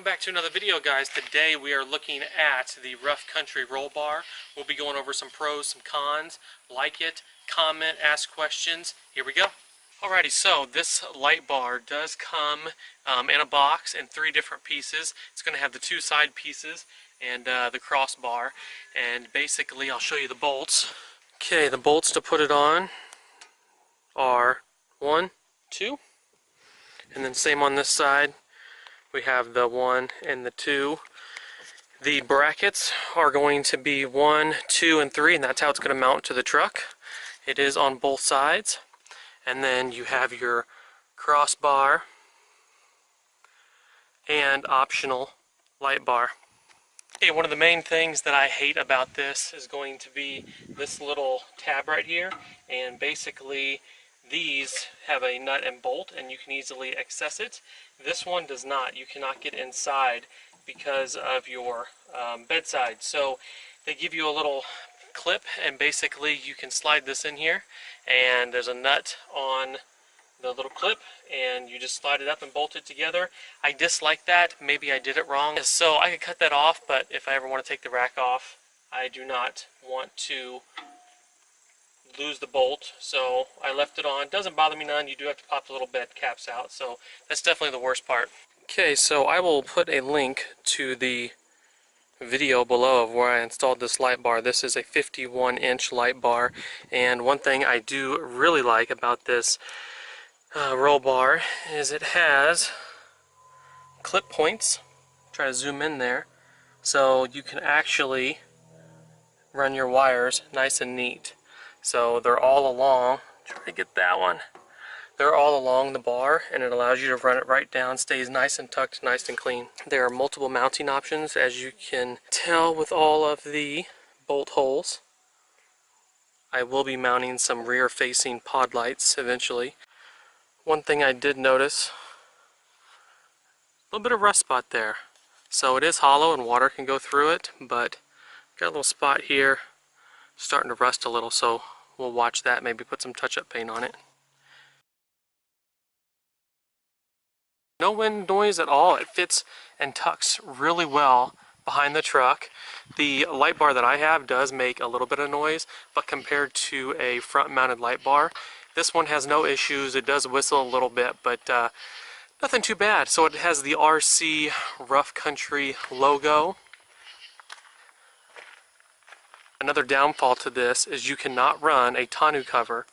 welcome back to another video, guys. Today we are looking at the Rough Country roll bar. We'll be going over some pros, some cons. Like it, comment, ask questions. Here we go. Alrighty, so this light bar does come in a box in 3 different pieces. It's going to have the 2 side pieces and the crossbar, and basically I'll show you the bolts. Okay, the bolts to put it on are 1, 2, and then same on this side. We have the 1 and the 2. The brackets are going to be 1, 2, and 3, and that's how it's going to mount to the truck. It is on both sides. And then you have your crossbar and optional light bar. Okay, one of the main things that I hate about this is going to be this little tab right here, and basically these have a nut and bolt and you can easily access it. This one does not. You cannot get inside because of your bedside. So they give you a little clip and basically you can slide this in here, and there's a nut on the little clip and you just slide it up and bolt it together. I dislike that. Maybe I did it wrong. So I could cut that off, but if I ever want to take the rack off, I do not want to lose the bolt, so I left it on. Doesn't bother me none. You do have to pop the little bed caps out, so that's definitely the worst part. Okay, so I will put a link to the video below of where I installed this light bar. This is a 51-inch light bar, and one thing I do really like about this roll bar is it has clip points. Try to zoom in there, so you can actually run your wires nice and neat. So they're all along, try to get that one. They're all along the bar, and it allows you to run it right down, stays nice and tucked, nice and clean. There are multiple mounting options, as you can tell with all of the bolt holes. I will be mounting some rear-facing pod lights eventually. One thing I did notice, a little bit of rust spot there. So it is hollow and water can go through it, but got a little spot here starting to rust a little, so we'll watch that, maybe put some touch-up paint on it. No wind noise at all. It fits and tucks really well behind the truck. The light bar that I have does make a little bit of noise, but compared to a front-mounted light bar, this one has no issues. It does whistle a little bit, but nothing too bad. So it has the RC Rough Country logo. Another downfall to this is you cannot run a tonneau cover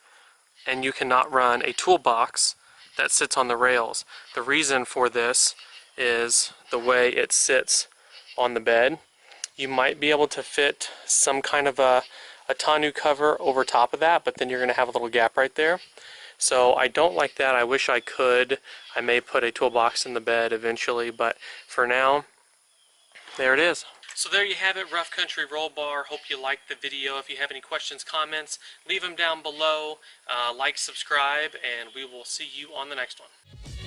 and you cannot run a toolbox that sits on the rails. The reason for this is the way it sits on the bed. You might be able to fit some kind of a tonneau cover over top of that, but then you're going to have a little gap right there. So I don't like that. I wish I could. I may put a toolbox in the bed eventually, but for now, there it is. So there you have it, Rough Country roll bar. Hope you liked the video. If you have any questions, comments, leave them down below. Like, subscribe, and we will see you on the next one.